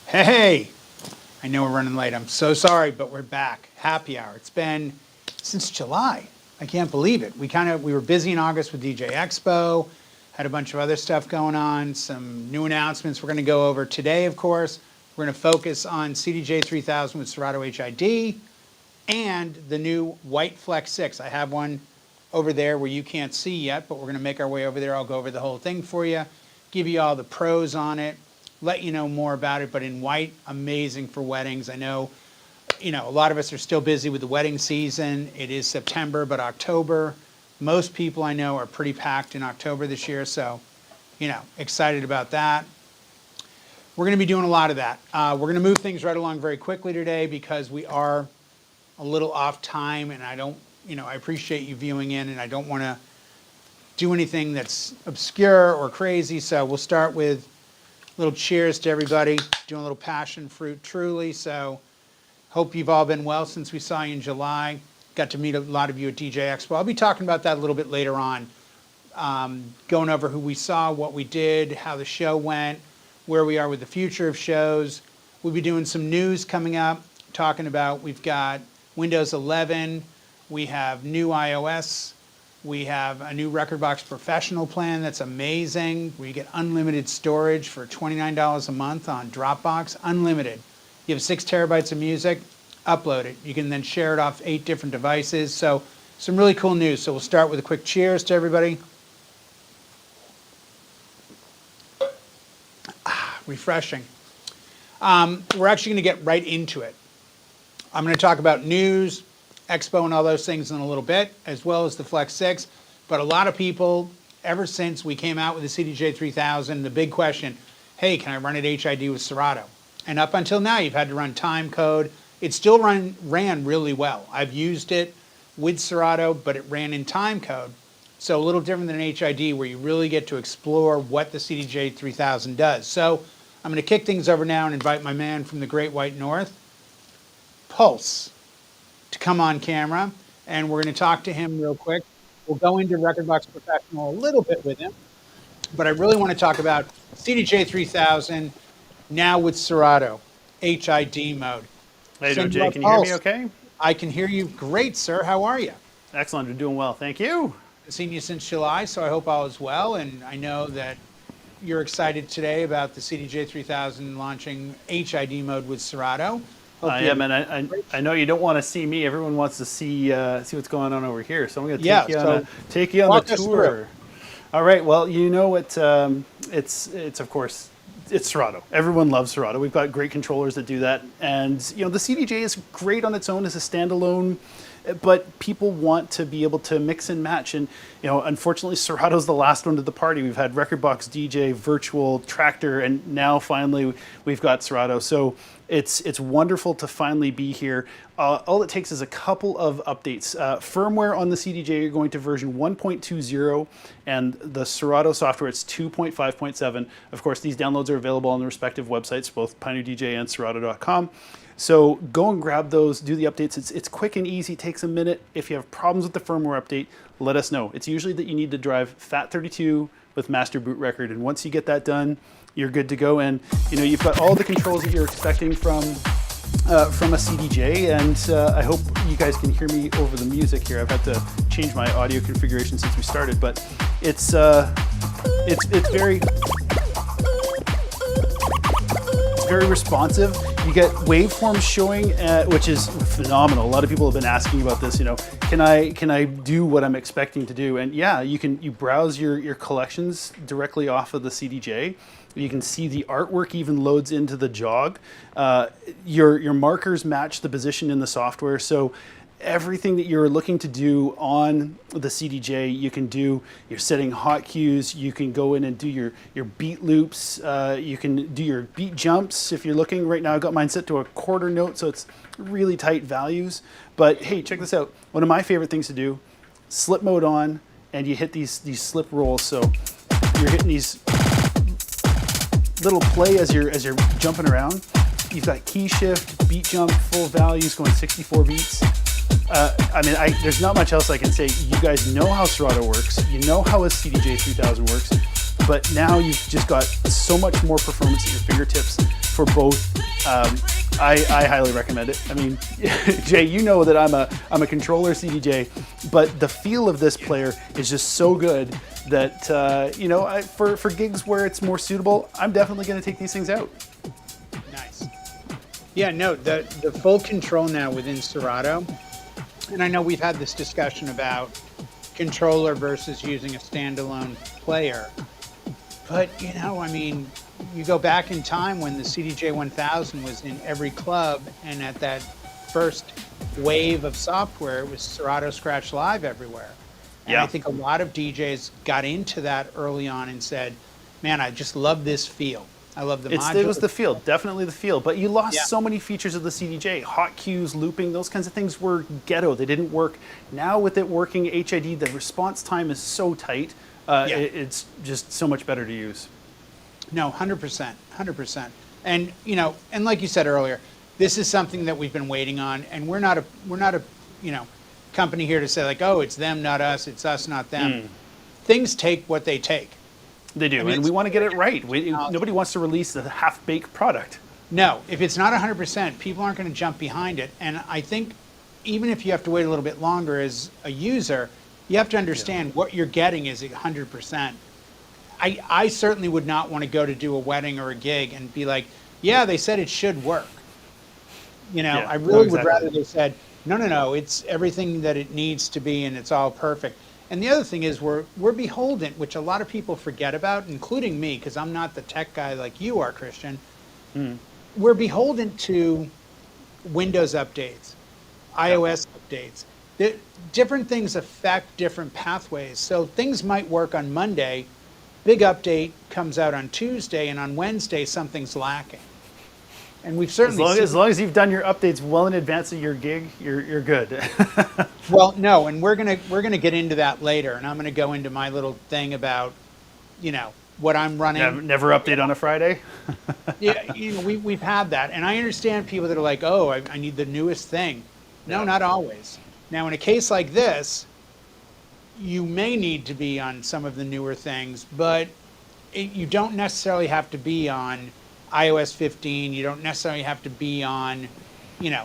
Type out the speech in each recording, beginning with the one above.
Hey, I know we're running late. I'm so sorry, but we're back. Happy hour. It's been since July. I can't believe it. We were busy in August with DJ Expo, had a bunch of other stuff going on, some new announcements we're going to go over today, of course. We're going to focus on CDJ-3000 with Serato HID and the new white Flex 6. I have one over there where you can't see yet, but we're going to make our way over there. I'll go over the whole thing for you, give you all the pros on it, let you know more about it. But in white, amazing for weddings. I know, a lot of us are still busy with the wedding season. It is September, but October, most people I know are pretty packed in October this year. So, excited about that. We're going to be doing a lot of that. We're going to move things right along very quickly today because we are a little off time, and I don't, I appreciate you viewing in, and I don't want to do anything that's obscure or crazy. So we'll start with a little cheers to everybody, doing a little passion fruit truly. So hope you've all been well since we saw you in July. Got to meet a lot of you at DJ Expo. I'll be talking about that a little bit later on, going over who we saw, what we did, how the show went, where we are with the future of shows. We'll be doing some news coming up, talking about we've got Windows 11, we have new iOS, we have a new Rekordbox Professional plan that's amazing, where you get unlimited storage for $29 a month on Dropbox, unlimited. You have 6 terabytes of music, upload it. You can then share it off 8 different devices. So some really cool news. So we'll start with a quick cheers to everybody. Refreshing. We're actually going to get right into it. I'm going to talk about news, Expo, and all those things in a little bit, as well as the Flex 6. But a lot of people, ever since we came out with the CDJ-3000, the big question, hey, can I run it HID with Serato? And up until now, you've had to run time code. It still ran really well. I've used it with Serato, but it ran in time code. So a little different than HID, where you really get to explore what the CDJ-3000 does. So I'm going to kick things over now and invite my man from the Great White North, Pulse, to come on camera. And we're going to talk to him real quick. We'll go into Rekordbox Professional a little bit with him. But I really want to talk about CDJ-3000 now with Serato HID mode. How you doing, Jay? Can you hear me okay? I can hear you great, sir. How are you? Excellent. You're doing well. Thank you. I've seen you since July, so I hope all is well. And I know that you're excited today about the CDJ-3000 launching HID mode with Serato. I am, and I know you don't want to see me. Everyone wants to see what's going on over here. So I'm going to take you on the tour. All right. Well, it's of course, it's Serato. Everyone loves Serato. We've got great controllers that do that. And, the CDJ is great on its own as a standalone, but people want to be able to mix and match. And, unfortunately, Serato's the last one to the party. We've had Rekordbox DJ, Virtual, Tractor, and now finally we've got Serato. So it's wonderful to finally be here. All it takes is a couple of updates. Firmware on the CDJ, you're going to version 1.20, and the Serato software, it's 2.5.7. Of course, these downloads are available on the respective websites, both Pioneer DJ and Serato.com. So go and grab those, do the updates. It's quick and easy, takes a minute. If you have problems with the firmware update, let us know. It's usually that you need to drive FAT32 with master boot record, and once you get that done, you're good to go. And you've got all the controls that you're expecting from a CDJ, and I hope you guys can hear me over the music here. I've had to change my audio configuration since we started, but it's very responsive. You get waveforms showing, which is phenomenal. A lot of people have been asking about this. Can I do what I'm expecting to do? And yeah, you browse your collections directly off of the CDJ. You can see the artwork even loads into the jog. Your markers match the position in the software. So everything that you're looking to do on the CDJ, you can do. You're setting hot cues. You can go in and do your beat loops. You can do your beat jumps. If you're looking right now, I've got mine set to a quarter note, so it's really tight values. But hey, check this out. One of my favorite things to do, slip mode on, and you hit these slip rolls. So you're hitting these little play as you're jumping around. You've got key shift, beat jump, full values going 64 beats. There's not much else I can say. You guys know how Serato works. You know how a CDJ-3000 works. But now you've just got so much more performance at your fingertips for both. I highly recommend it. I mean, Jay, you know that I'm a controller CDJ, but the feel of this player is just so good that you know, for gigs where it's more suitable, I'm definitely going to take these things out. Nice. Yeah, no, the full control now within Serato, and I know we've had this discussion about controller versus using a standalone player, but you know, I mean, you go back in time when the CDJ-1000 was in every club, and at that first wave of software, it was Serato Scratch Live everywhere. And Yeah. I think a lot of DJs got into that early on and said, man, I just love this feel. I love the modular. It was the feel, definitely the feel. But you lost Yeah. so many features of the CDJ. Hot cues, looping, those kinds of things were ghetto. They didn't work. Now with it working HID, the response time is so tight. It's just so much better to use. No, 100%, 100%. And you know, and like you said earlier, this is something that we've been waiting on, and we're not a you know, company here to say like, oh, it's them, not us, it's us, not them. Things take what they take. They do, and we want to get it right. Nobody wants to release a half-baked product. No, if it's not 100%, people aren't going to jump behind it. And I think even if you have to wait a little bit longer as a user, you have to understand what you're getting is 100%. I certainly would not want to go to do a wedding or a gig and be like, yeah, they said it should work. You know, Yeah, I really exactly. would rather they said, no, it's everything that it needs to be and it's all perfect. And the other thing is we're beholden, which a lot of people forget about, including me, because I'm not the tech guy like you are, Christian. We're beholden to Windows updates, iOS updates. Different things affect different pathways. So things might work on Monday, big update comes out on Tuesday, and on Wednesday something's lacking. And we've certainly As long as you've done your updates well in advance of your gig, you're good. Well, no, and we're gonna get into that later, and I'm gonna go into my little thing about, you know, what I'm running. Never update on a Friday. Yeah, you know, we've had that, and I understand people that are like, oh, I need the newest thing. No, not always. Now, in a case like this, you may need to be on some of the newer things, but you don't necessarily have to be on iOS 15. You don't necessarily have to be on, you know.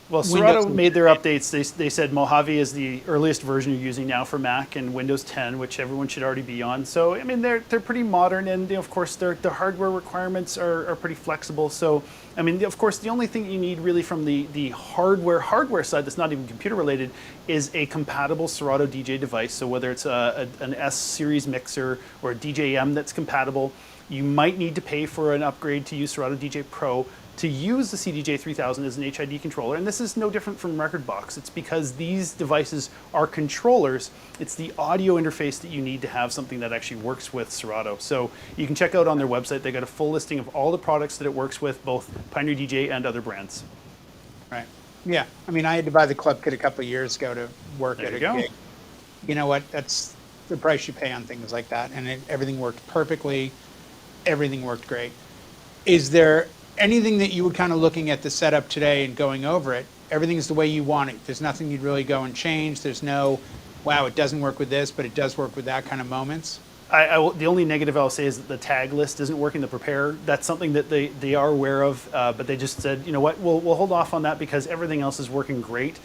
Well, Serato made their updates. They said Mojave is the earliest version you're using now for Mac, and Windows 10, which everyone should already be on. So, I mean, they're pretty modern, and you know, of course, their hardware requirements are pretty flexible. So, I mean, of course, the only thing you need really from the hardware side that's not even computer related is a compatible Serato DJ device. So whether it's an S series mixer or a DJM that's compatible, you might need to pay for an upgrade to use Serato DJ Pro to use the CDJ-3000 as an HID controller. And this is no different from Rekordbox. It's because these devices are controllers. It's the audio interface that you need to have something that actually works with Serato. So you can check out on their website. They got a full listing of all the products that it works with, both Pioneer DJ and other brands. Right. Yeah. I mean, I had to buy the club kit a couple of years ago to work at a gig. You know what? That's the price you pay on things like that. And everything worked perfectly. Everything worked great. Is there anything that you were kind of looking at the setup today and going over it? Everything's the way you want it. There's nothing you'd really go and change. There's no, wow, it doesn't work with this, but it does work with that kind of moments. The only negative I'll say is that the tag list isn't working. The prepare, that's something that they are aware of, but they just said, you know what, we'll hold off on that because everything else is working great.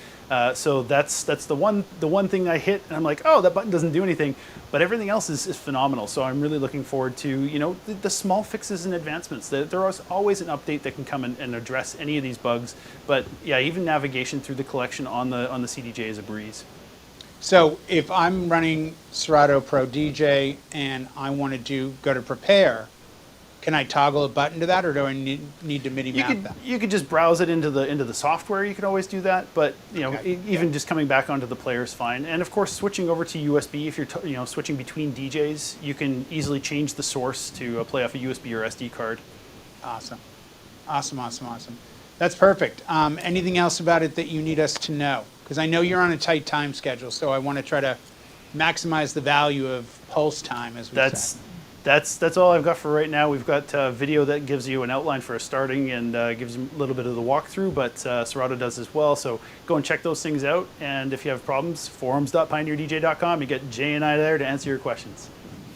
So that's the one thing I hit, and I'm like, oh, that button doesn't do anything, but everything else is phenomenal. So I'm really looking forward to, you know, the small fixes and advancements. There is always an update that can come and address any of these bugs. But yeah, even navigation through the collection on the CDJ is a breeze. So if I'm running Serato Pro DJ and I want to go to prepare, can I toggle a button to that, or do I need to MIDI map that? You could just browse it into the software. You can always do that, but you know, Okay. Even just coming back onto the player is fine. And of course, switching over to USB, if you're switching between DJs, you can easily change the source to play off a USB or SD card. Awesome. That's perfect. Anything else about it that you need us to know? Because I know you're on a tight time schedule, so I want to try to maximize the value of pulse time, as we say. That's all I've got for right now. We've got a video that gives you an outline for starting and gives you a little bit of the walkthrough, but Serato does as well. So go and check those things out. And if you have problems, forums.pioneerdj.com. You get Jay and I there to answer your questions.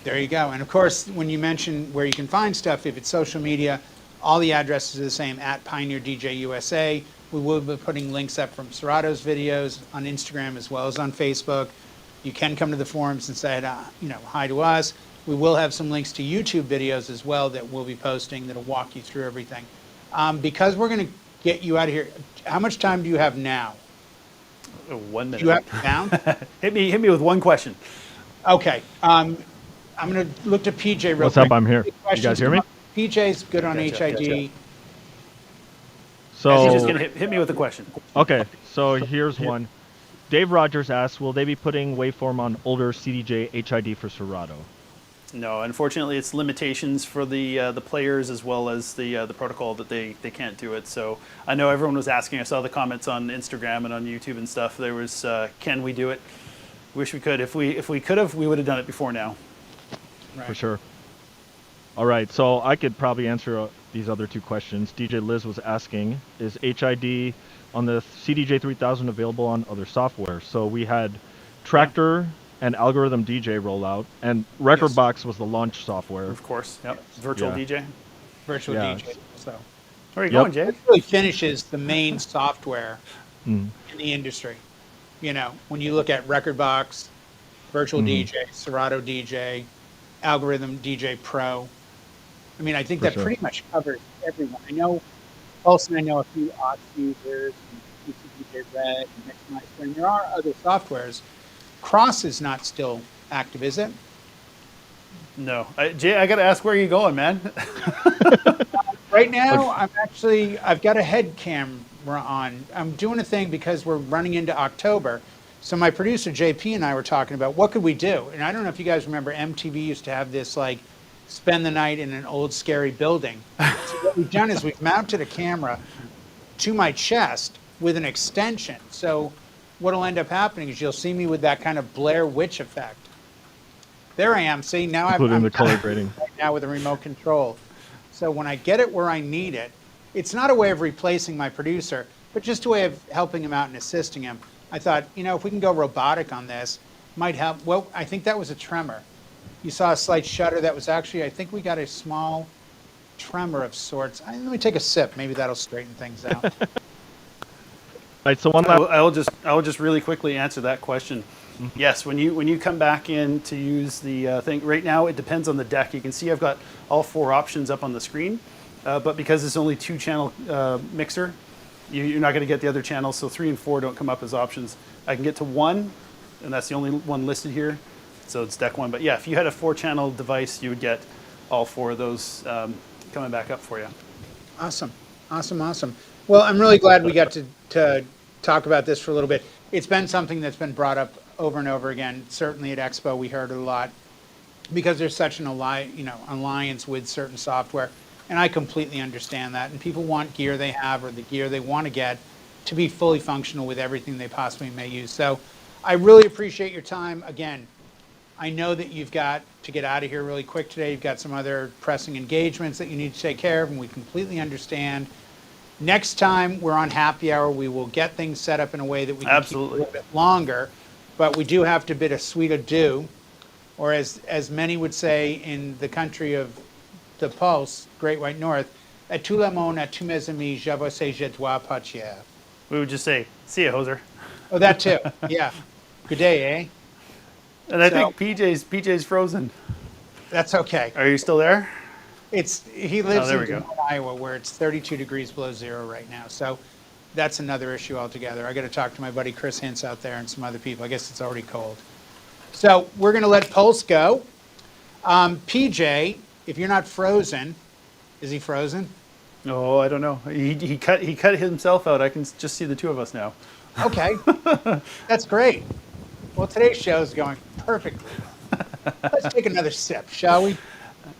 There you go. And of course, when you mention where you can find stuff, if it's social media, All the addresses are the same, at Pioneer DJ USA. We will be putting links up from Serato's videos on Instagram as well as on Facebook. You can come to the forums and say, hi to us. We will have some links to YouTube videos as well that we'll be posting that'll walk you through everything. Because we're going to get you out of here, how much time do you have now? 1 minute. Do you have it down? hit me with one question. Okay. I'm going to look to PJ real quick. What's up? I'm here. You guys hear me? PJ's good on Gotcha, HID. gotcha. So He's just going to hit me with a question. okay, so here's one. Dave Rogers asks, will they be putting waveform on older CDJ HID for Serato? No, unfortunately, it's limitations for the players as well as the protocol that they can't do it. So I know everyone was asking. I saw the comments on Instagram and on YouTube and stuff. There was, can we do it? Wish we could. If we could have, we would have done it before now. Right. For sure. All right, so I could probably answer these other two questions. DJ Liz was asking, is HID on the CDJ-3000 available on other software? So we had Tractor and Algorithm DJ rollout, and Rekordbox was the launch software. Of course, yep. Virtual DJ. Virtual Yeah. DJ. So Where are you going, Jay? it really finishes the main software in the industry. You know, when you look at Rekordbox, Virtual DJ, Serato DJ, Algorithm DJ Pro. I mean, I think that pretty much covers everyone. I know, Pulse, and I know a few Ox users, and CDJ Red, and Mixmeister, and there are other softwares. Cross is not still active, is it? No. Jay, I got to ask, where are you going, man? Right now, I've got a head camera on. I'm doing a thing because we're running into October. So my producer, JP, and I were talking about what could we do? And I don't know if you guys remember, MTV used to have this, like, spend the night in an old scary building. So what we've done is we've mounted a camera to my chest with an extension. So what'll end up happening is you'll see me with that kind of Blair Witch effect. There I am. See, now Including the color grading. Right now with a remote control. So when I get it where I need it, it's not a way of replacing my producer, but just a way of helping him out and assisting him. I thought, if we can go robotic on this, might help. Well, I think that was a tremor. You saw a slight shudder. That was actually, I think we got a small tremor of sorts. Let me take a sip. Maybe that'll straighten things out. All right, so one last... I'll just really quickly answer that question. Yes, when you come back in to use the thing, right now it depends on the deck. You can see I've got all 4 options up on the screen, but because it's only 2-channel mixer, you're not going to get the other channels, so 3 and 4 don't come up as options. I can get to 1, and that's the only one listed here, so it's deck 1. But yeah, if you had a 4-channel device, you would get all 4 of those coming back up for you. Awesome, awesome, awesome. Well, I'm really glad we got to talk about this for a little bit. It's been something that's been brought up over and over again. Certainly at Expo, we heard it a lot because there's such an alliance with certain software. And I completely understand that. And people want gear they have or the gear they want to get to be fully functional with everything they possibly may use. So I really appreciate your time. Again, I know that you've got to get out of here really quick today. You've got some other pressing engagements that you need to take care of, and we completely understand. Next time we're on happy hour, we will get things set up in a way that we can keep it a little bit longer. But we do have to bid a sweet adieu, or as many would say in the country of the Pulse, Great White North, à tout le monde, à tous mes amis, je vous sais, je dois partir. We would just say, see ya, hoser. Oh, that too. Yeah. Good day, eh? And I think PJ's frozen. That's okay. Are you still there? He lives there in we go. Des Moines, Iowa, where it's 32 degrees below zero right now. So that's another issue altogether. I got to talk to my buddy Chris Hintz out there and some other people. I guess it's already cold. So we're going to let Pulse go. PJ, if you're not frozen, is he frozen? Oh, I don't know. He cut himself out. I can just see the 2 of us now. Okay, that's great. Well, today's show is going perfectly well. Let's take another sip, shall we?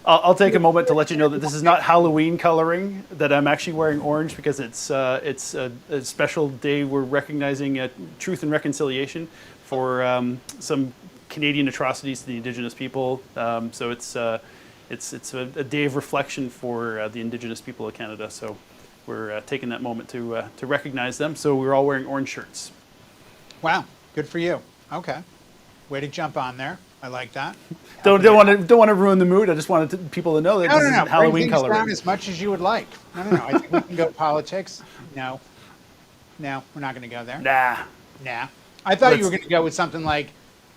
I'll take a moment to let you know that this is not Halloween coloring, that I'm actually wearing orange because it's a special day. We're recognizing Truth and Reconciliation for some Canadian atrocities to the Indigenous people. So it's a day of reflection for the Indigenous people of Canada. So we're taking that moment to recognize them. So we're all wearing orange shirts. Wow, good for you. Okay, way to jump on there. I like that. Don't want to ruin the mood. I just wanted people to know that this isn't Halloween Bring things coloring. down as much as you would like. No. I think we can go politics. No, we're not going to go there. Nah. I thought you were going to go with something like,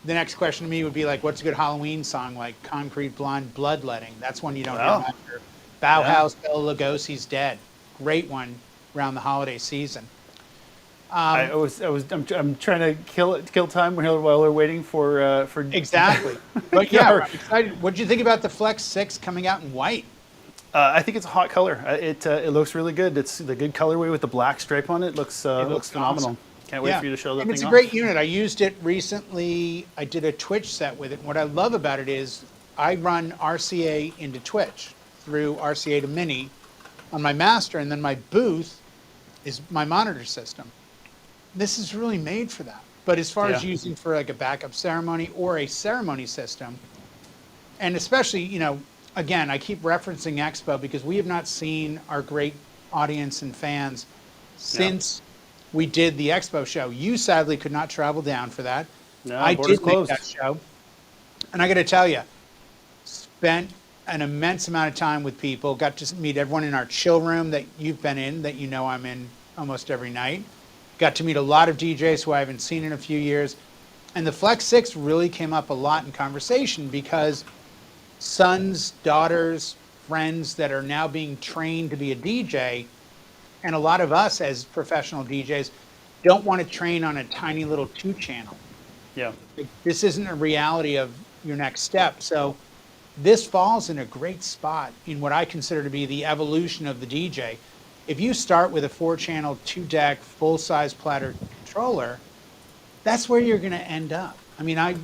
the next question to me would be like, what's a good Halloween song, like Concrete Blonde, Bloodletting? That's one you don't hear much. Or Bauhaus, Bela Lugosi's Dead. Great one around the holiday season. I'm trying to kill time while we're waiting for Exactly. But yeah, I'm excited. What did you think about the Flex 6 coming out in white? I think it's a hot color. It looks really good. It's the good colorway with the black stripe on it. Looks phenomenal. Awesome. Can't wait for you to show that thing off. It's a great unit. I used it recently. I did a Twitch set with it. And what I love about it is I run RCA into Twitch through RCA to Mini on my master, and then my booth is my monitor system. This is really made for that. But as far as using for like a backup ceremony or a ceremony system, and especially, again, I keep referencing Expo because we have not seen our great audience and fans since we did the Expo show. You sadly could not travel down for that. No, I did make closed. that show. And I got to tell you, spent an immense amount of time with people, got to meet everyone in our chill room that you've been in, that I'm in almost every night. Got to meet a lot of DJs who I haven't seen in a few years. And the Flex 6 really came up a lot in conversation because sons, daughters, friends that are now being trained to be a DJ, and a lot of us as professional DJs don't want to train on a tiny little 2-channel. Yeah. This isn't a reality of your next step. So this falls in a great spot in what I consider to be the evolution of the DJ. If you start with a 4-channel, 2-deck, full-size platter controller, that's where you're going to end up. I mean, I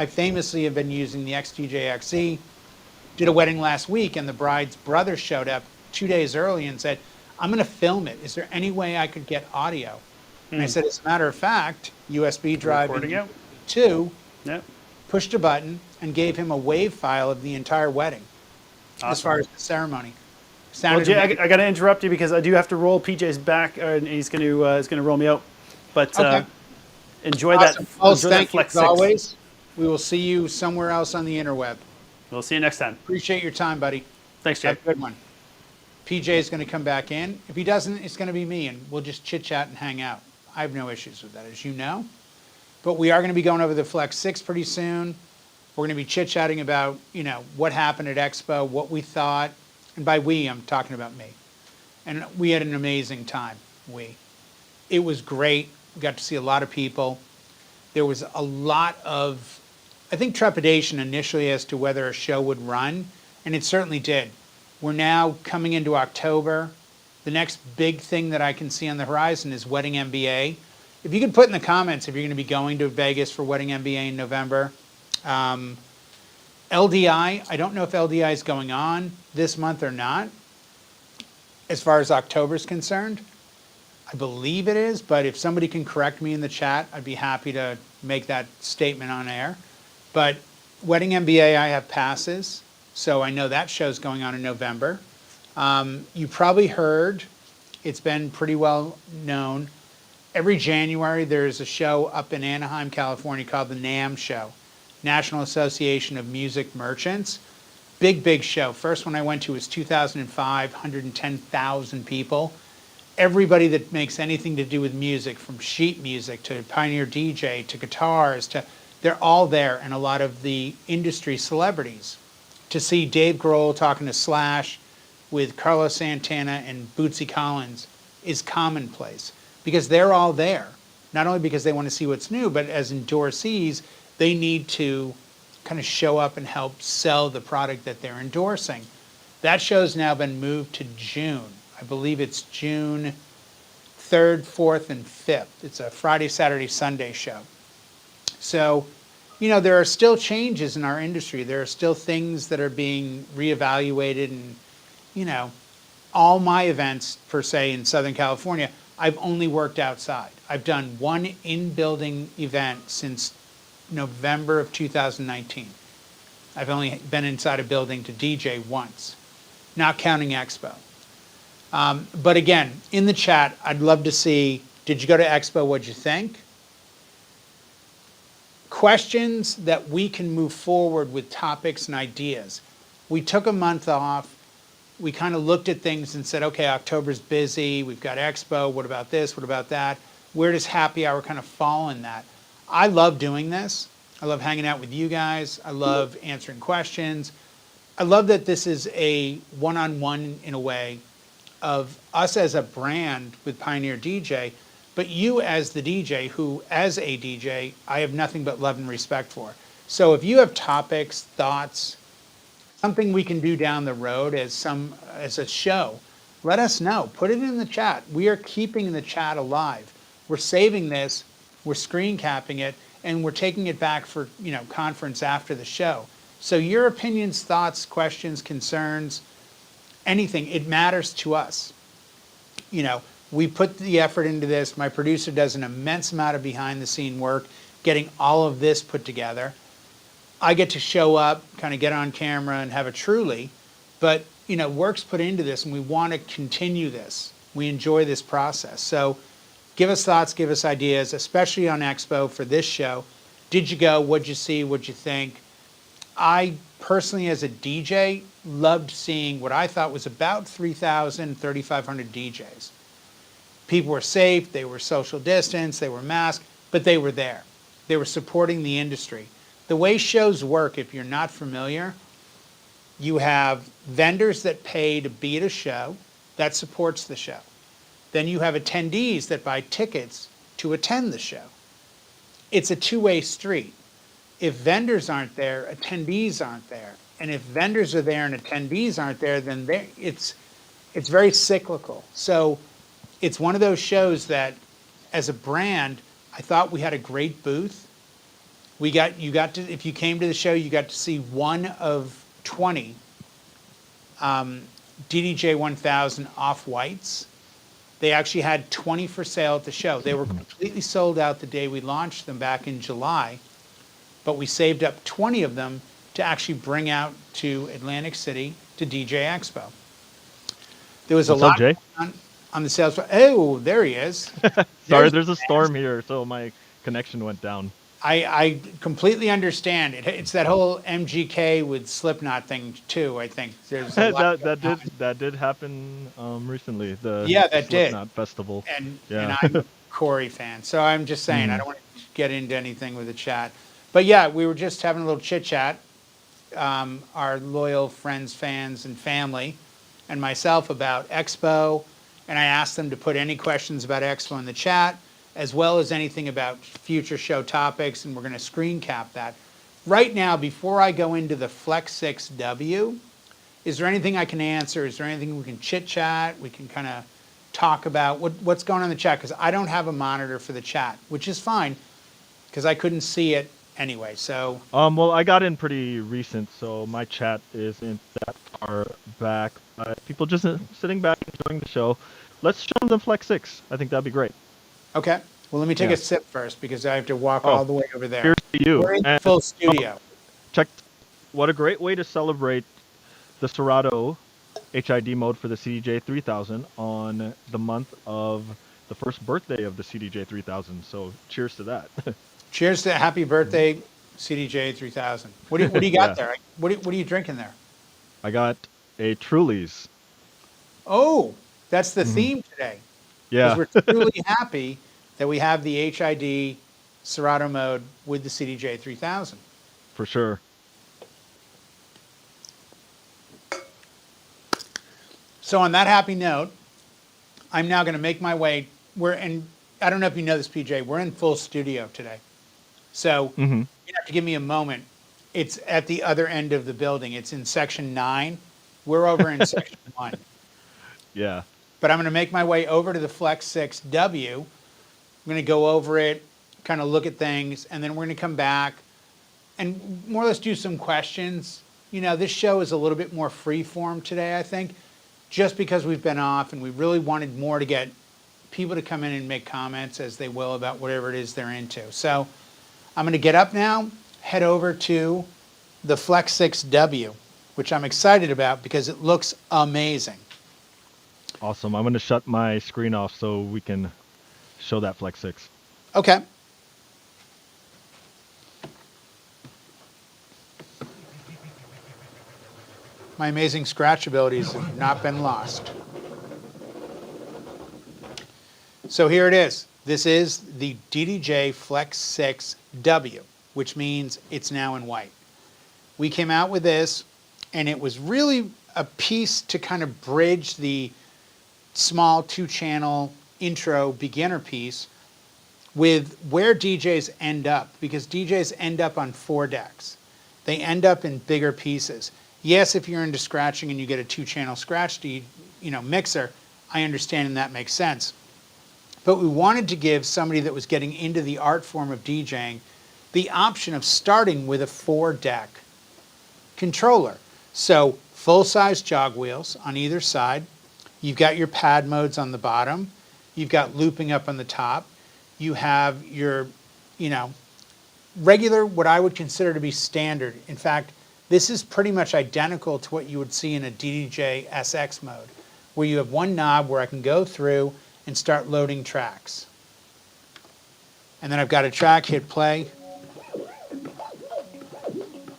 famously have been using the XDJ-XE, did a wedding last week, and the bride's brother showed up 2 days early and said, I'm going to film it. Is there any way I could get audio? And I said, as a matter of fact, USB drive into 2, pushed a button, and gave him a WAV file of the entire wedding, as far as the ceremony. Well, Jay, I got to interrupt you because I do have to roll PJ's back, and he's going to roll me out. But enjoy that. Thank you as always. We will see you somewhere else on the interweb. We'll see you next time. Appreciate your time, buddy. Thanks, Jay. Have a good one. PJ is going to come back in. If he doesn't, it's going to be me, and we'll just chit-chat and hang out. I have no issues with that, as you know. But we are going to be going over the Flex 6 pretty soon. We're going to be chit-chatting about, what happened at Expo, what we thought. And by we, I'm talking about me. And we had an amazing time, It was great. We got to see a lot of people. There was a lot of, I think, trepidation initially as to whether a show would run, and it certainly did. We're now coming into October. The next big thing that I can see on the horizon is Wedding MBA. If you could put in the comments if you're going to be going to Vegas for Wedding MBA in November. LDI, I don't know if LDI is going on this month or not, as far as October is concerned. I believe it is, but if somebody can correct me in the chat, I'd be happy to make that statement on air. But Wedding MBA, I have passes, so I know that show's going on in November. You probably heard, it's been pretty well known, every January there's a show up in Anaheim, California called the NAMM Show, National Association of Music Merchants. Big show. First one I went to was 2005, 110,000 people. Everybody that makes anything to do with music, from sheet music to Pioneer DJ to guitars, they're all there, and a lot of the industry celebrities. To see Dave Grohl talking to Slash with Carlos Santana and Bootsy Collins is commonplace because they're all there. Not only because they want to see what's new, but as endorsees, they need to kind of show up and help sell the product that they're endorsing. That show's now been moved to June. I believe it's June 3rd, 4th, and 5th. It's a Friday, Saturday, Sunday show. So, there are still changes in our industry. There are still things that are being reevaluated, and, all my events, per se, in Southern California, I've only worked outside. I've done one in-building event since November of 2019. I've only been inside a building to DJ once, not counting Expo. But again, in the chat, I'd love to see, did you go to Expo? What'd you think? questions that we can move forward with topics and ideas. We took a month off. We kind of looked at things and said, okay, October's busy. We've got Expo. What about this? What about that? Where does happy hour kind of fall in that? I love doing this. I love hanging out with you guys. I love answering questions. I love that this is a one-on-one in a way of us as a brand with Pioneer DJ, but you as the DJ who, as a DJ, I have nothing but love and respect for. So if you have topics, thoughts, something we can do down the road as a show, let us know. Put it in the chat. We are keeping the chat alive. We're saving this, we're screen capping it, and we're taking it back for, conference after the show. So your opinions, thoughts, questions, concerns, anything, it matters to us. We put the effort into this. My producer does an immense amount of behind the scene work getting all of this put together. I get to show up, kind of get on camera and have a truly, but work's put into this and we want to continue this. We enjoy this process. So give us thoughts, give us ideas, especially on Expo for this show. Did you go? What'd you see? What'd you think? I personally, as a DJ, loved seeing what I thought was about 3,000, 3,500 DJs. People were safe, they were social distance, they were masked, but they were there. They were supporting the industry. The way shows work, if you're not familiar, you have vendors that pay to be at a show, that supports the show. Then you have attendees that buy tickets to attend the show. It's a two-way street. If vendors aren't there, attendees aren't there. And if vendors are there and attendees aren't there, then it's very cyclical. So it's one of those shows that, as a brand, I thought we had a great booth. You got to, if you came to the show, you got to see one of 20 DDJ-1000 off-whites. They actually had 20 for sale at the show. They were completely sold out the day we launched them back in July, but we saved up 20 of them to actually bring out to Atlantic City to DJ Expo. There was a lot Jay? on the sales floor. Oh, there he is. Sorry, there's a storm here, so my connection went down. I completely understand. It's that whole MGK with Slipknot thing too. I think there's a lot that did happen recently. The that Slipknot did festival. And I'm a Corey fan, so I'm just saying I don't want to get into anything with the chat. But yeah, we were just having a little chit chat. Our loyal friends, fans, and family, and myself about Expo, and I asked them to put any questions about Expo in the chat, as well as anything about future show topics, and we're going to screen cap that. Right now, before I go into the FLX6-W, is there anything I can answer? Is there anything we can chit-chat? We can kind of talk about what's going on in the chat, because I don't have a monitor for the chat, which is fine, because I couldn't see it anyway. So well, I got in pretty recent, so my chat isn't that far back. People just sitting back enjoying the show. Let's show them the Flex 6. I think that'd be great. Okay. Well, let me take a sip first because I have to walk all the way over there. Here's to you. We're in full studio. Check. What a great way to celebrate the Serato HID mode for the CDJ-3000 on the month of the first birthday of the CDJ-3000. So cheers to that. Cheers to happy birthday, CDJ-3000. What do you got there? What are you drinking there? I got a Truly's. Oh, that's the theme today. Yeah. Because we're truly happy that we have the HID Serato mode with the CDJ-3000. For sure. So on that happy note, I'm now going to make my way. I don't know if you know this, PJ, we're in full studio today. So you have to give me a moment. It's at the other end of the building. It's in section 9. We're over in section 1. Yeah. But I'm going to make my way over to the FLX6-W. I'm going to go over it, kind of look at things, and then we're going to come back and more or less do some questions. This show is a little bit more free form today, I think, just because we've been off and we really wanted more to get people to come in and make comments as they will about whatever it is they're into. So I'm going to get up now, head over to the FLX6-W, which I'm excited about because it looks amazing. Awesome. I'm going to shut my screen off so we can show that Flex 6. Okay. My amazing scratch abilities have not been lost. So here it is. This is the DDJ-FLX6-W, which means it's now in white. We came out with this, and it was really a piece to kind of bridge the small 2-channel intro beginner piece with where DJs end up, because DJs end up on 4 decks. They end up in bigger pieces. Yes, if you're into scratching and you get a 2-channel scratch mixer, I understand and that makes sense. But we wanted to give somebody that was getting into the art form of DJing the option of starting with a 4-deck controller. So full-size jog wheels on either side. You've got your pad modes on the bottom. You've got looping up on the top. You have your, regular, what I would consider to be standard. In fact, this is pretty much identical to what you would see in a DDJ SX mode, where you have one knob where I can go through and start loading tracks. And then I've got a track, hit play.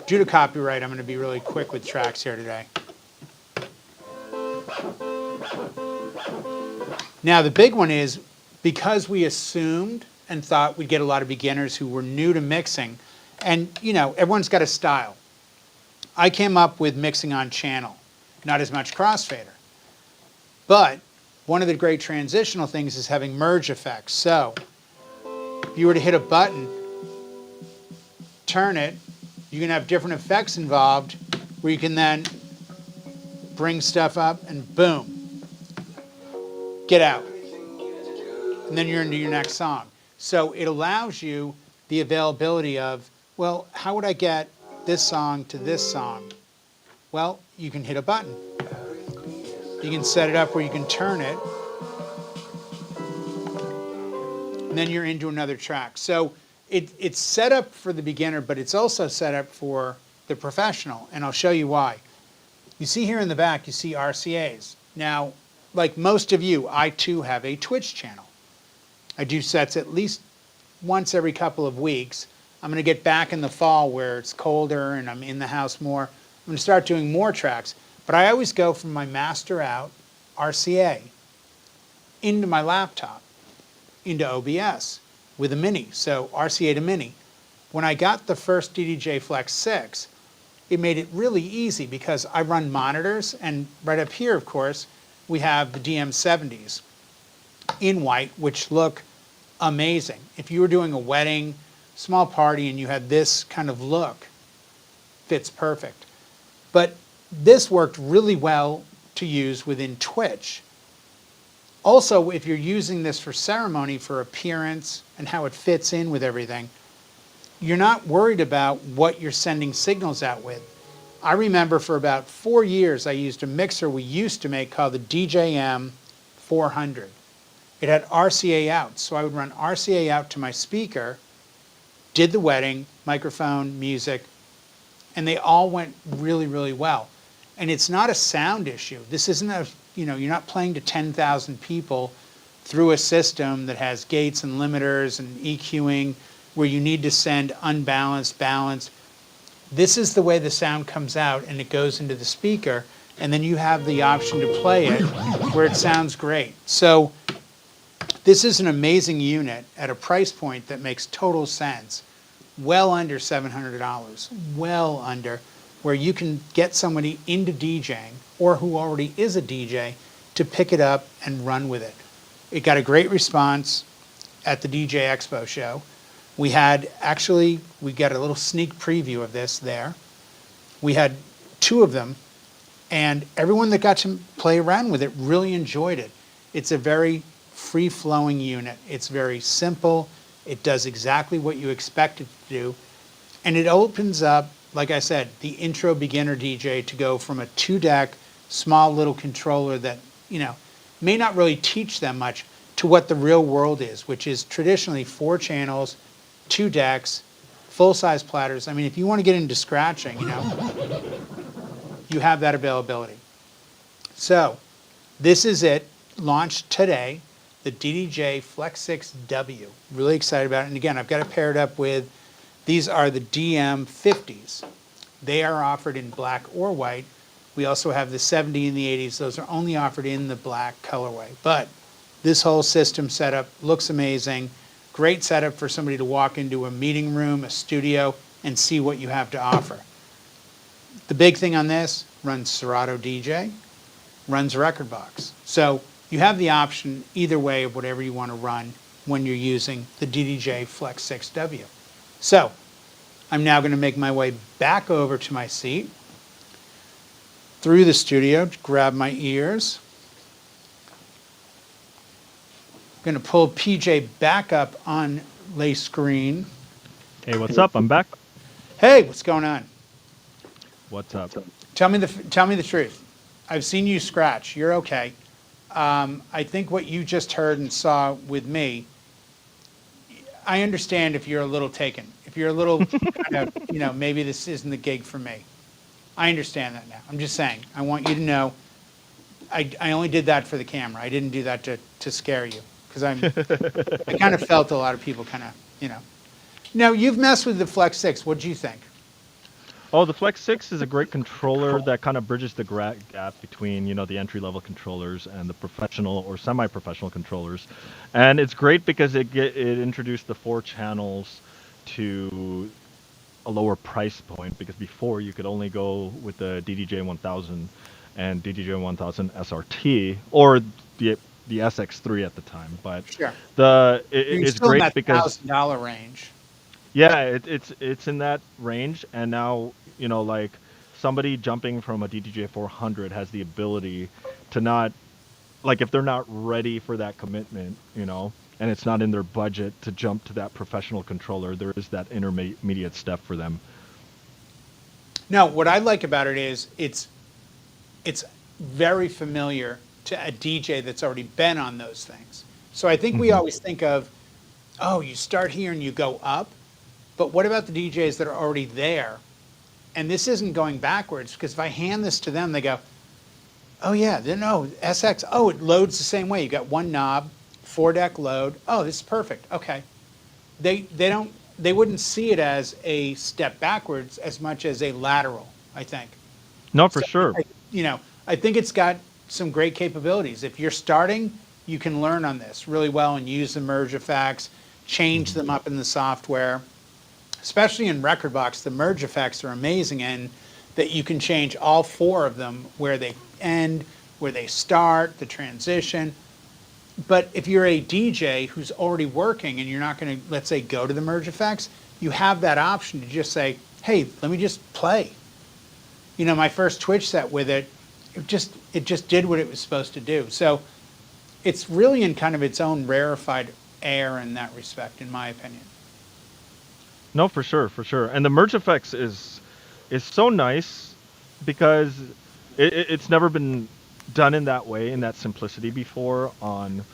Due to copyright, I'm going to be really quick with tracks here today. Now the big one is, because we assumed and thought we'd get a lot of beginners who were new to mixing, and everyone's got a style. I came up with mixing on channel, not as much crossfader. But one of the great transitional things is having merge effects. So if you were to hit a button, turn it, you can have different effects involved where you can then bring stuff up and boom, get out. And then you're into your next song. So it allows you the availability of, well, how would I get this song to this song? Well, you can hit a button. You can set it up where you can turn it, and then you're into another track. So it's set up for the beginner, but it's also set up for the professional, and I'll show you why. You see here in the back, you see RCAs. Now, like most of you, I too have a Twitch channel. I do sets at least once every couple of weeks. I'm going to get back in the fall where it's colder and I'm in the house more. I'm going to start doing more tracks. But I always go from my master out RCA into my laptop, into OBS with a mini. So RCA to mini. When I got the first DDJ-FLX6, it made it really easy because I run monitors, and right up here, of course, we have the DM70s in white, which look amazing. If you were doing a wedding, small party, and you had this kind of look, fits perfect. But this worked really well to use within Twitch. Also, if you're using this for ceremony, for appearance, and how it fits in with everything, you're not worried about what you're sending signals out with. I remember for about 4 years, I used a mixer we used to make called the DJM-400. It had RCA out, so I would run RCA out to my speaker, did the wedding, microphone, music, and they all went really, really well. And it's not a sound issue. This isn't a, you're not playing to 10,000 people through a system that has gates and limiters and EQing where you need to send unbalanced, balanced. This is the way the sound comes out, and it goes into the speaker, and then you have the option to play it where it sounds great. So this is an amazing unit at a price point that makes total sense. Well under $700, well under, where you can get somebody into DJing or who already is a DJ to pick it up and run with it. It got a great response at the DJ Expo show. We got a little sneak preview of this there. We had 2 of them, and everyone that got to play around with it really enjoyed it. It's a very free-flowing unit. It's very simple. It does exactly what you expect it to do. And it opens up, like I said, the intro beginner DJ to go from a 2-deck, small little controller that, may not really teach them much to what the real world is, which is traditionally 4 channels, 2 decks, full-size platters. I mean, if you want to get into scratching, you have that availability. So this is it, launched today, the DDJ-FLX6-W. Really excited about it. And again, I've got it paired up with, these are the DM50s. They are offered in black or white We also have the 70 and the 80s. Those are only offered in the black colorway. But this whole system setup looks amazing. Great setup for somebody to walk into a meeting room, a studio, and see what you have to offer. The big thing on this, runs Serato DJ, runs Rekordbox. So you have the option either way of whatever you want to run when you're using the DDJ-FLX6-W. So I'm now going to make my way back over to my seat, through the studio, to grab my ears. I'm going to pull PJ back up on lay screen. Hey, what's up? I'm back. Hey, what's going on? What's up? Tell me the truth. I've seen you scratch. You're okay. I think what you just heard and saw with me, I understand if you're a little taken. If you're a little kind of, maybe this isn't the gig for me. I understand that now. I'm just saying. I want you to know I only did that for the camera. I didn't do that to scare you. Because I kind of felt a lot of people kind of, Now, you've messed with the Flex 6. What do you think? Oh, the Flex 6 is a great controller that kind of bridges the gap between, the entry-level controllers and the professional or semi-professional controllers. And it's great because it introduced the 4 channels to a lower price point, because before you could only go with the DDJ-1000 and DDJ-1000 SRT or the SX3 at the time. But Sure. it's great because $1,000 range. Yeah, it's in that range, and now like somebody jumping from a DDJ 400 has the ability to not, like, if they're not ready for that commitment, and it's not in their budget to jump to that professional controller, there is that intermediate step for them. No, what I like about it is it's very familiar to a DJ that's already been on those things. So I think we always think of, oh, you start here and you go up. But what about the DJs that are already there? And this isn't going backwards, because if I hand this to them, they go, oh yeah, no, SX, oh, it loads the same way. You got one knob, 4-deck load. Oh, this is perfect. Okay. They wouldn't see it as a step backwards as much as a lateral, I think. No, for sure. I think it's got some great capabilities. If you're starting, you can learn on this really well and use the merge effects, change them up in the software. Especially in Rekordbox, the merge effects are amazing, and that you can change all 4 of them, where they end, where they start, the transition. But if you're a DJ who's already working and you're not going to, let's say, go to the merge effects, you have that option to just say, hey, let me just play. My first Twitch set with it just did what it was supposed to do. So it's really in kind of its own rarefied air in that respect, in my opinion. No, for sure. And the merge effects is so nice because it's never been done in that way, in that simplicity before on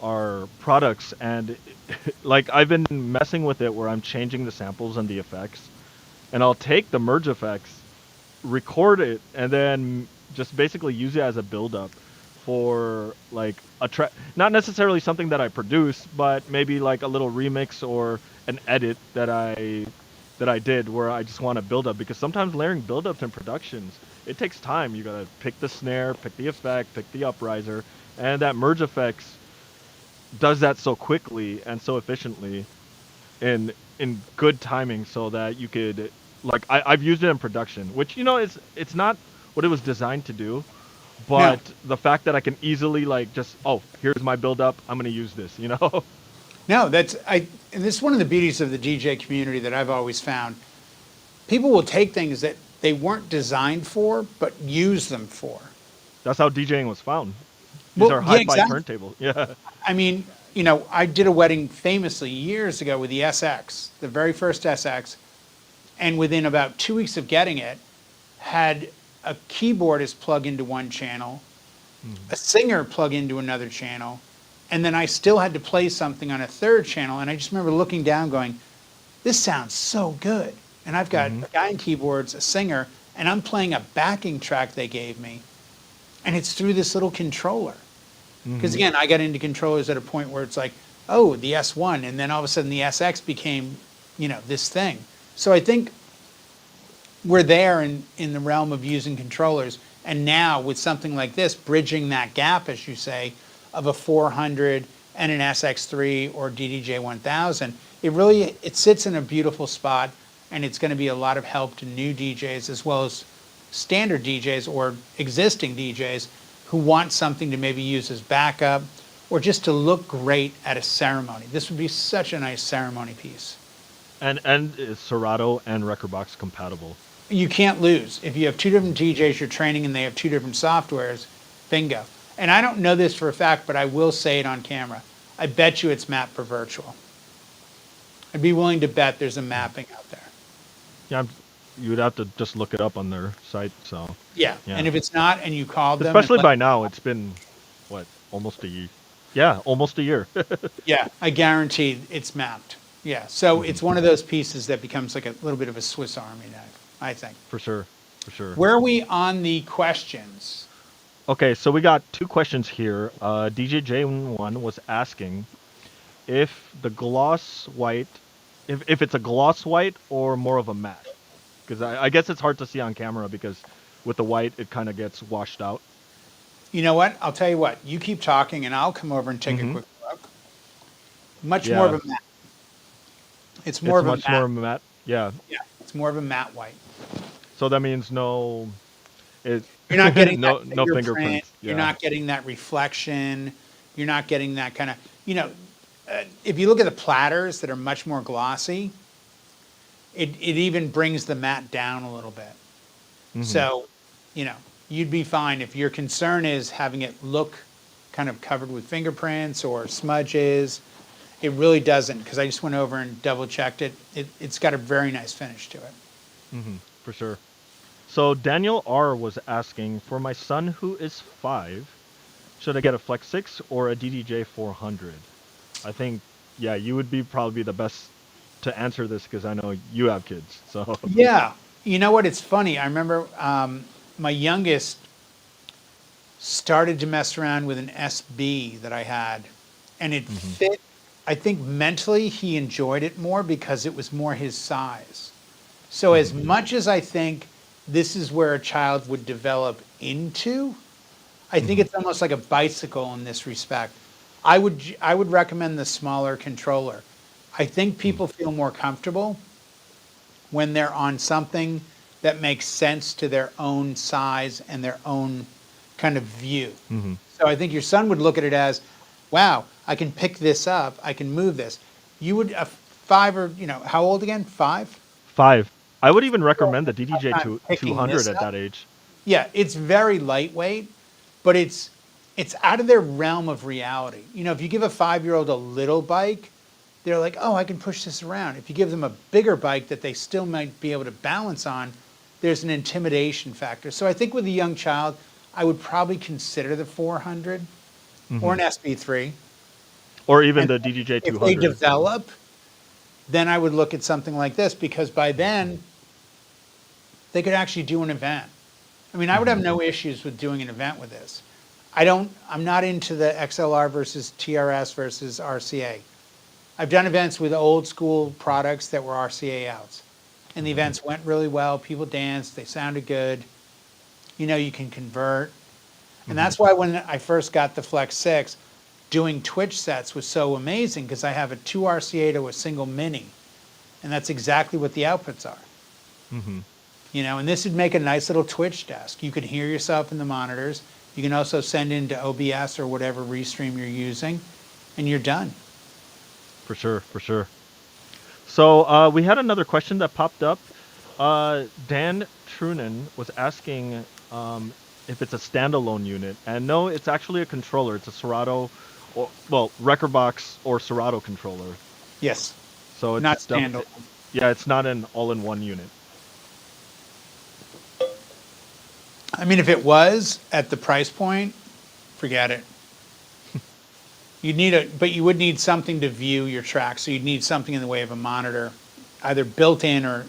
our products. And like, I've been messing with it where I'm changing the samples and the effects, and I'll take the merge effects, record it, and then just basically use it as a build-up for like a track, not necessarily something that I produce, but maybe like a little remix or an edit that I did where I just want to build up, because sometimes layering build-ups in productions, it takes time. You gotta pick the snare, pick the effect, pick the upriser, and that merge effects does that so quickly and so efficiently in good timing, so that you could, like, I've used it in production, which it's not what it was designed to do, but the fact that I can easily, like, just, oh, here's my build-up, I'm gonna use this, No, and this is one of the beauties of the DJ community that I've always found. People will take things that they weren't designed for, but use them for. That's how DJing was found. These are hi-fi turntables. Yeah. I mean, I did a wedding famously years ago with the SX, the very first SX, and within about 2 weeks of getting it, had a keyboardist plug into one channel, a singer plug into another channel, and then I still had to play something on a third channel. And I just remember looking down going, this sounds so good. And I've got a guy in keyboards, a singer, and I'm playing a backing track they gave me. And it's through this little controller. Because again, I got into controllers at a point where it's like, oh, the S1. And then all of a sudden the SX became, this thing. So I think we're there in the realm of using controllers. And now with something like this, bridging that gap, as you say, of a 400 and an SX3 or DDJ-1000, it sits in a beautiful spot, and it's going to be a lot of help to new DJs as well as standard DJs or existing DJs who want something to maybe use as backup or just to look great at a ceremony. This would be such a nice ceremony piece. And is Serato and Rekordbox compatible? You can't lose. If you have two different DJs you're training and they have two different softwares, bingo. And I don't know this for a fact, but I will say it on camera. I bet you it's mapped for virtual. I'd be willing to bet there's a mapping out there. Yeah, you would have to just look it up on their site. So yeah. And if it's not, and you called them, especially by now, it's been what, almost a year? Yeah, almost a year. Yeah, I guarantee it's mapped. Yeah, so it's one of those pieces that becomes like a little bit of a Swiss Army knife, I think. For sure, for sure. Where are we on the questions? Okay, so we got two questions here. DJJ1 was asking if the gloss white, if it's a gloss white or more of a matte. Because I guess it's hard to see on camera because with the white, it kind of gets washed out. You know what? I'll tell you what. You keep talking, and I'll come over and take a quick look. Much more of a matte. It's more of a much more of a matte. Yeah. Yeah, it's more of a matte white. So that means no. You're not getting no fingerprint, fingerprints. Yeah. You're not getting that reflection. You're not getting that kind of. If you look at the platters that are much more glossy, it even brings the matte down a little bit. So, you'd be fine if your concern is having it look kind of covered with fingerprints or smudges. It really doesn't, because I just went over and double checked it. It's got a very nice finish to it. For sure. So Daniel R was asking, for my son who is 5, should I get a Flex 6 or a DDJ 400? I think, yeah, you would be probably the best to answer this because I know you have kids. So yeah, you know what? It's funny. I remember my youngest started to mess around with an SB that I had, and it fit. I think mentally he enjoyed it more because it was more his size. So as much as I think this is where a child would develop into, I think it's almost like a bicycle in this respect. I would recommend the smaller controller. I think people feel more comfortable when they're on something that makes sense to their own size and their own kind of view. So I think your son would look at it as, wow, I can pick this up, I can move this. You would, a 5 or, how old again? 5? 5. I would even recommend the DDJ 200 at that age. Yeah, it's very lightweight, but it's out of their realm of reality. If you give a 5-year-old a little bike, they're like, oh, I can push this around. If you give them a bigger bike that they still might be able to balance on, there's an intimidation factor. So I think with a young child, I would probably consider the 400 or an SB3. Or even the DDJ 200. If they develop, then I would look at something like this, because by then they could actually do an event. I mean, I would have no issues with doing an event with this. I'm not into the XLR versus TRS versus RCA. I've done events with old school products that were RCA outs, and the events went really well. People danced, they sounded good. You can convert. And that's why when I first got the Flex 6, doing Twitch sets was so amazing, because I have a 2 RCA to a single mini, and that's exactly what the outputs are. And this would make a nice little Twitch desk. You could hear yourself in the monitors. You can also send into OBS or whatever restream you're using, and you're done. For sure, for sure. So we had another question that popped up. Dan Trunan was asking if it's a standalone unit, and no, it's actually a controller. It's a Serato, Rekordbox or Serato controller. Yes. So it's not standalone. Yeah, it's not an all-in-one unit. I mean, if it was at the price point, forget it. But you would need something to view your track. So you'd need something in the way of a monitor, either built in or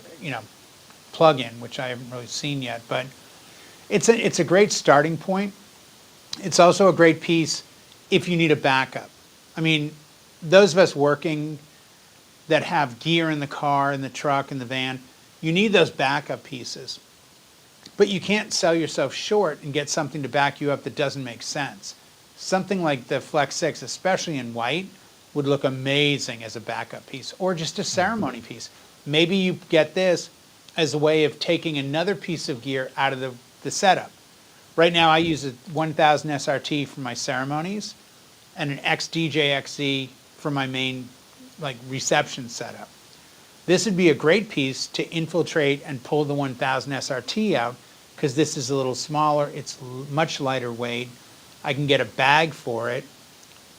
plug in, which I haven't really seen yet. But it's a great starting point. It's also a great piece if you need a backup. I mean, those of us working that have gear in the car, in the truck, in the van, You need those backup pieces. But you can't sell yourself short and get something to back you up that doesn't make sense. Something like the Flex 6, especially in white, would look amazing as a backup piece or just a ceremony piece. Maybe you get this as a way of taking another piece of gear out of the setup. Right now I use a 1000 SRT for my ceremonies and an XDJ-XZ for my main like reception setup. This would be a great piece to infiltrate and pull the 1000 SRT out because this is a little smaller, it's much lighter weight. I can get a bag for it,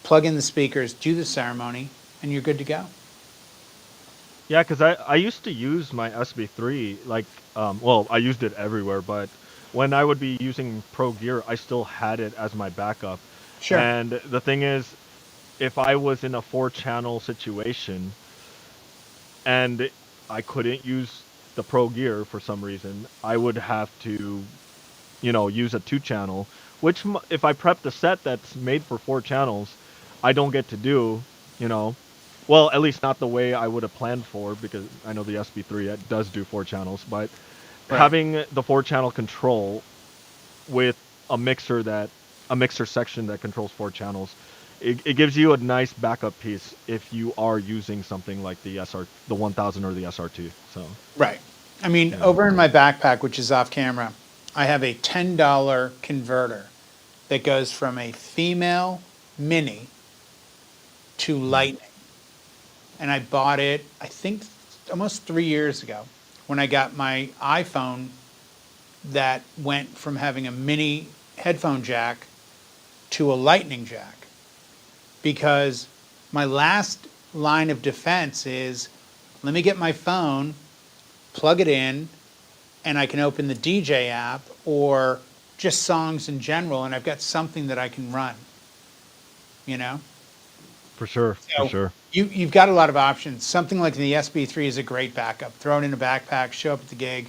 plug in the speakers, do the ceremony, and you're good to go. Yeah, because I used to use my SB3, like, well, I used it everywhere, but when I would be using Pro Gear, I still had it as my backup. Sure. And the thing is, if I was in a 4-channel situation and I couldn't use the Pro Gear for some reason, I would have to, use a 2-channel, which if I prep the set that's made for 4 channels, I don't get to do, well, at least not the way I would have planned for, because I know the SB3 does do 4 channels, but having the 4-channel control with a mixer section that controls 4 channels, it gives you a nice backup piece if you are using something like the 1000 or the SR2. So right. I mean, over in my backpack, which is off camera, I have a $10 converter that goes from a female Mini to Lightning. And I bought it, I think, almost 3 years ago when I got my iPhone that went from having a mini headphone jack to a Lightning jack. Because my last line of defense is, let me get my phone, plug it in, and I can open the DJ app or just songs in general, and I've got something that I can run, For sure, So for sure. You've got a lot of options. Something like the SB3 is a great backup. Throw it in a backpack, show up at the gig.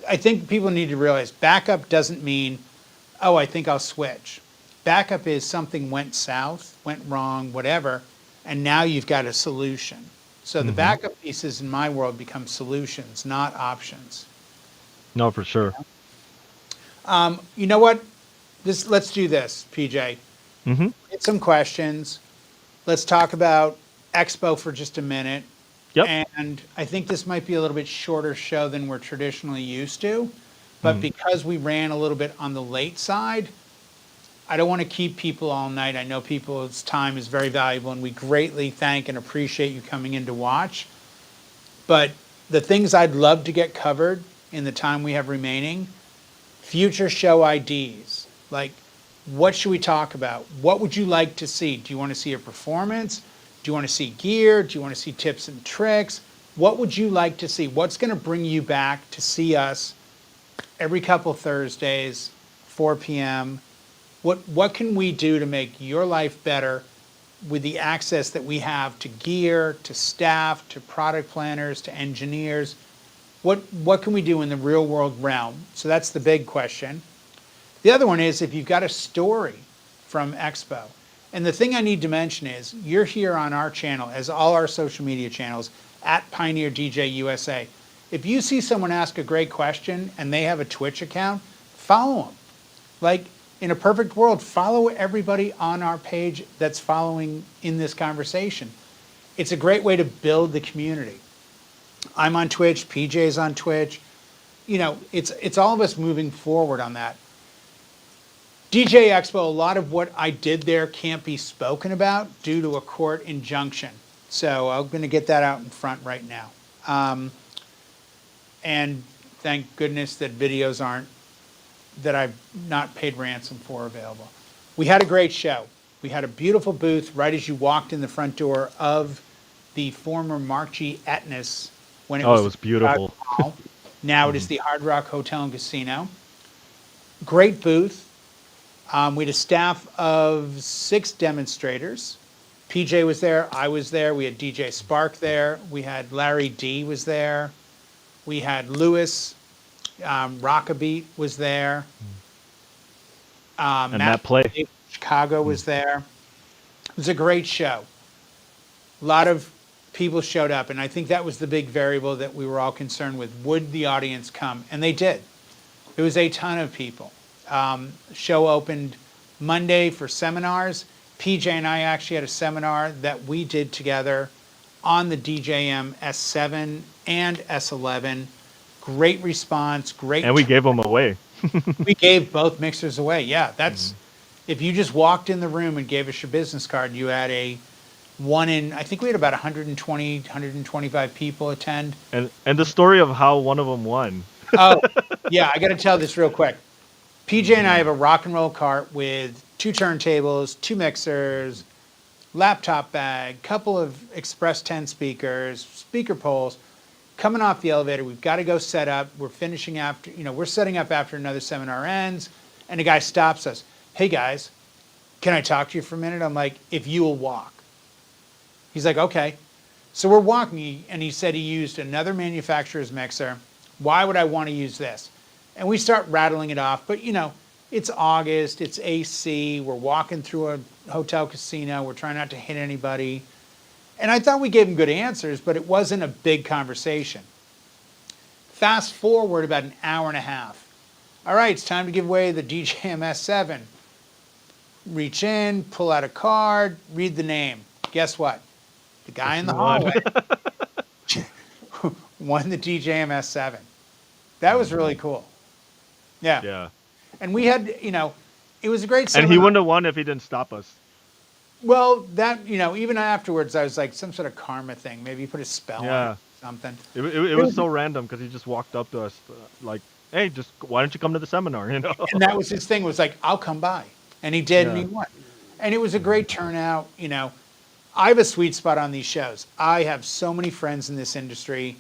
I think people need to realize backup doesn't mean, oh, I think I'll switch. Backup is something went south, went wrong, whatever, and now you've got a solution. So the backup pieces in my world become solutions, not options. No, for sure. You know what? Let's do this, PJ. Get some questions. Let's talk about Expo for just a minute. Yep. And I think this might be a little bit shorter show than we're traditionally used to. But because we ran a little bit on the late side, I don't want to keep people all night. I know people's time is very valuable, and we greatly thank and appreciate you coming in to watch. But the things I'd love to get covered in the time we have remaining, future show IDs. Like, what should we talk about? What would you like to see? Do you want to see a performance? Do you want to see gear? Do you want to see tips and tricks? What would you like to see? What's going to bring you back to see us every couple Thursdays, 4 p.m.? What can we do to make your life better with the access that we have to gear, to staff, to product planners, to engineers? What can we do in the real world realm? So that's the big question. The other one is if you've got a story from Expo. And the thing I need to mention is you're here on our channel, as all our social media channels, at Pioneer DJ USA. If you see someone ask a great question and they have a Twitch account, follow them. Like, in a perfect world, follow everybody on our page that's following in this conversation. It's a great way to build the community. I'm on Twitch, PJ's on Twitch. It's all of us moving forward on that. DJ Expo, a lot of what I did there can't be spoken about due to a court injunction. So I'm going to get that out in front right now. And thank goodness that videos that I've not paid ransom for available. We had a great show. We had a beautiful booth right as you walked in the front door of the former Mark G. Etnis when it was beautiful. Now it is the Hard Rock Hotel and Casino. Great booth. We had a staff of 6 demonstrators. PJ was there, I was there, we had DJ Spark there, we had Larry D was there, we had Lewis, Rockabeat was there. And Matt Play. Chicago was there. It was a great show. A lot of people showed up. And I think that was the big variable that we were all concerned with. Would the audience come? And they did. There was a ton of people. Show opened Monday for seminars. PJ and I actually had a seminar that we did together on the DJM S7 and S11. Great response, great. And we gave them away. We gave both mixers away. Yeah, that's if you just walked in the room and gave us your business card, you had a one in, I think we had about 120, 125 people attend. And the story of how one of them won. Oh, yeah, I got to tell this real quick. PJ and I have a rock and roll cart with 2 turntables, 2 mixers, laptop bag, couple of Express 10 speakers, speaker poles. Coming off the elevator, we've got to go set up. We're finishing after, we're setting up after another seminar ends. And the guy stops us. Hey guys, can I talk to you for a minute? I'm like, if you will walk. He's like, okay. So we're walking, and he said he used another manufacturer's mixer. Why would I want to use this? And we start rattling it off. But, it's August, it's AC, we're walking through a hotel casino, we're trying not to hit anybody. And I thought we gave him good answers, but it wasn't a big conversation. Fast forward about an hour and a half. All right, it's time to give away the DJM S7. Reach in, pull out a card, read the name. Guess what? The guy in the hallway won the DJM S7. That was really cool. Yeah. Yeah. And we had, it was a great seminar. And he wouldn't have won if he didn't stop us. Well, that, even afterwards, I was like, some sort of karma thing. Maybe he put a spell on it or something. It was so random because he just walked up to us like, hey, why don't you come to the seminar, And that was his thing, was like, I'll come by. And he did, and he won. And it was a great turnout. I have a sweet spot on these shows. I have so many friends in this industry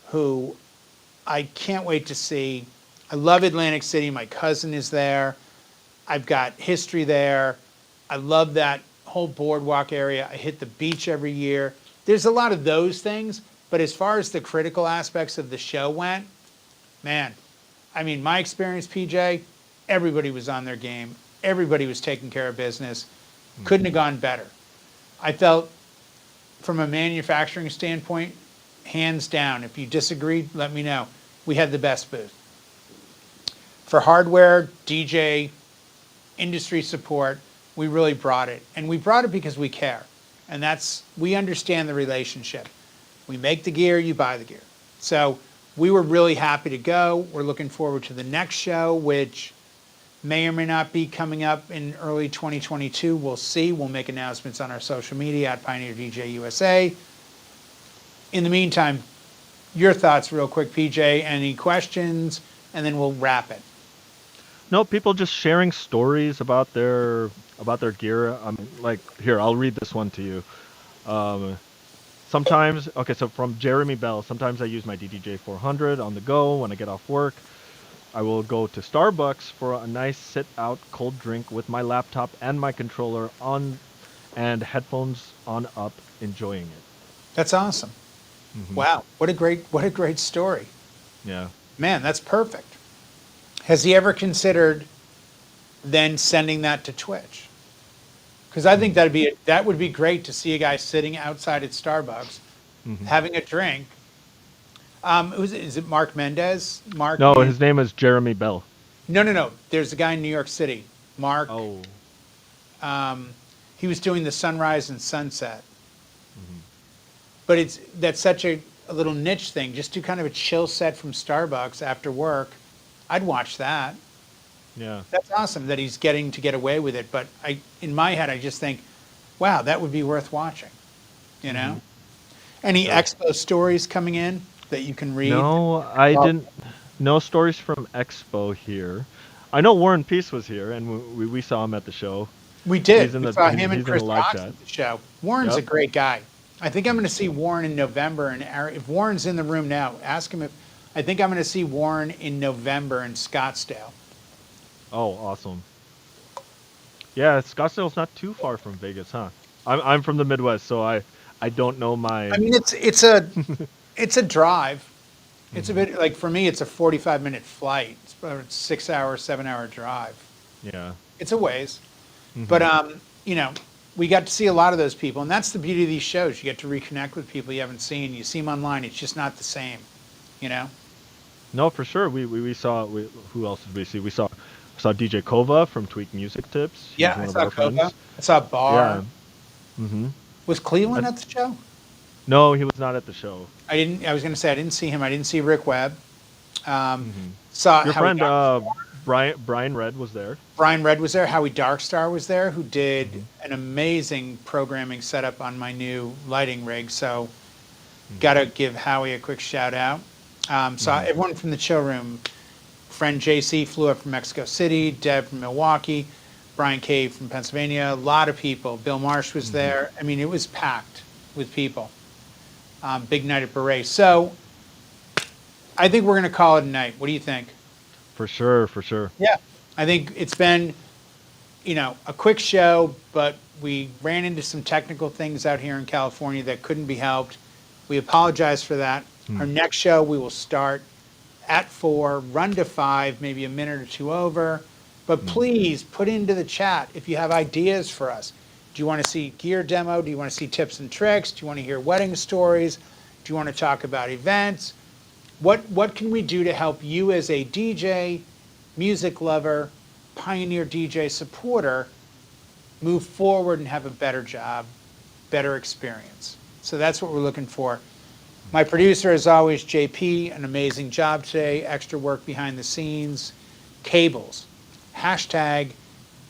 who I can't wait to see. I love Atlantic City. My cousin is there. I've got history there. I love that whole boardwalk area. I hit the beach every year. There's a lot of those things, but as far as the critical aspects of the show went, man, my experience, PJ, everybody was on their game. Everybody was taking care of business. Couldn't have gone better. I felt, from a manufacturing standpoint, hands down, if you disagreed, let me know. We had the best booth. For hardware, DJ, industry support, we really brought it. And we brought it because we care. And we understand the relationship. We make the gear, you buy the gear. So we were really happy to go. We're looking forward to the next show, which may or may not be coming up in early 2022. We'll see. We'll make announcements on our social media at Pioneer DJ USA. In the meantime, your thoughts real quick, PJ. Any questions? And then we'll wrap it. No, people just sharing stories about their gear. Here, I'll read this one to you. Sometimes, so from Jeremy Bell, sometimes I use my DDJ-400 on the go when I get off work. I will go to Starbucks for a nice sit-out cold drink with my laptop and my controller on and headphones on up, enjoying it. That's awesome. Mm-hmm. Wow, what a great story. Yeah. Man, that's perfect. Has he ever considered then sending that to Twitch? Because I think that would be great to see a guy sitting outside at Starbucks, having a drink. Is it Mark Mendez? No, his name is Jeremy Bell. No. There's a guy in New York City, Mark. Oh. He was doing the sunrise and sunset. But that's such a little niche thing. Just do kind of a chill set from Starbucks after work. I'd watch that. Yeah. That's awesome that he's getting to get away with it. But in my head, I just think, wow, that would be worth watching. Any Expo stories coming in that you can read? No, I didn't. No stories from Expo here. I know Warren Peace was here, and we saw him at the show. We did. We saw him and Chris Cox at the show. Warren's a great guy. I think I'm going to see Warren in November. And if Warren's in the room now, ask him if. I think I'm going to see Warren in November in Scottsdale. Oh, awesome. Yeah, Scottsdale's not too far from Vegas, huh? I'm from the Midwest, so I don't know my. It's a drive. It's a bit like, for me, it's a 45-minute flight. It's about a 6-hour, 7-hour drive. Yeah. It's a ways. But we got to see a lot of those people, and that's the beauty of these shows. You get to reconnect with people you haven't seen. You see them online. It's just not the same, you know? No, for sure. We saw, who else did we see? We saw DJ Kova from Tweak Music Tips. He's Yeah, I one of saw our friends. Kova. I saw Bar. Yeah. Mm-hmm. Was Cleveland at the show? No, he was not at the show. I was going to say I didn't see him. I didn't see Rick Webb. Mm-hmm. Saw Your Howie friend Brian Red was there. Brian Red was there. Howie Darkstar was there, who did an amazing programming setup on my new lighting rig. So, got to give Howie a quick shout out. Saw everyone from the chill room. Friend JC flew up from Mexico City. Deb from Milwaukee. Brian Cave from Pennsylvania. A lot of people. Bill Marsh was there. I mean, it was packed with people. Big night at Beret. So, I think we're going to call it a night. What do you think? For sure. Yeah. I think it's been, a quick show, but we ran into some technical things out here in California that couldn't be helped. We apologize for that. Our next show, we will start at 4, run to 5, maybe a minute or two over. But please put into the chat if you have ideas for us. Do you want to see gear demo? Do you want to see tips and tricks? Do you want to hear wedding stories? Do you want to talk about events? What can we do to help you as a DJ, music lover, Pioneer DJ supporter move forward and have a better job, better experience? So that's what we're looking for. My producer, as always, JP, an amazing job today. Extra work behind the scenes. Cables. Hashtag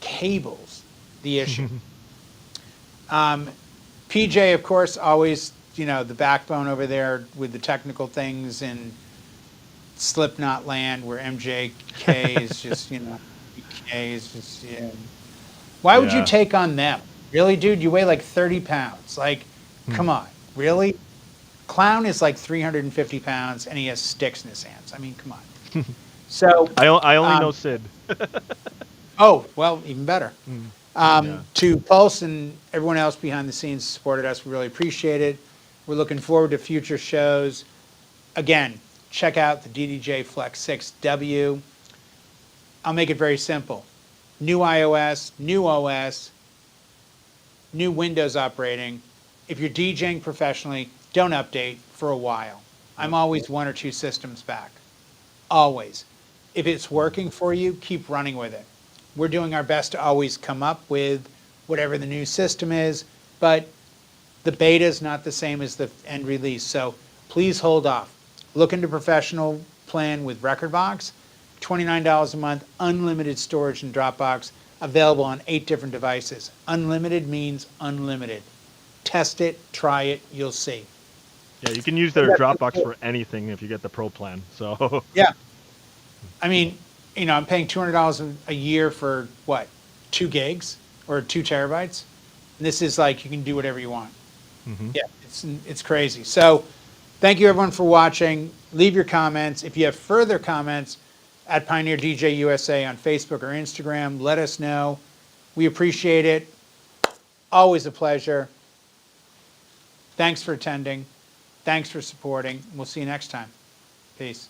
cables, the issue. PJ, of course, always, the backbone over there with the technical things in Slipknot land where MJK is just, BK is just, yeah. Why would you take on them? Really, dude? You weigh like 30 pounds. Like, come on. Really? Clown is like 350 pounds and he has sticks in his hands. I mean, come on. So I only know Sid. Oh, well, even better. To Pulse and everyone else behind the scenes who supported us, we really appreciate it. We're looking forward to future shows. Again, check out the DDJ-FLX6-W. I'll make it very simple. New iOS, new OS, new Windows operating. If you're DJing professionally, don't update for a while. I'm always 1 or 2 systems back. Always. If it's working for you, keep running with it. We're doing our best to always come up with whatever the new system is, but the beta is not the same as the end release. So please hold off. Look into professional plan with Rekordbox, $29 a month, unlimited storage in Dropbox, available on 8 different devices. Unlimited means unlimited. Test it, try it, you'll see. Yeah, you can use their Dropbox for anything if you get the Pro plan. So yeah, I mean, I'm paying $200 a year for what, 2 gigs or 2 terabytes, and this is like you can do whatever you want. Yeah, it's crazy. So, thank you everyone for watching. Leave your comments. If you have further comments, at Pioneer DJ USA on Facebook or Instagram, let us know. We appreciate it. Always a pleasure. Thanks for attending. Thanks for supporting. We'll see you next time. Peace.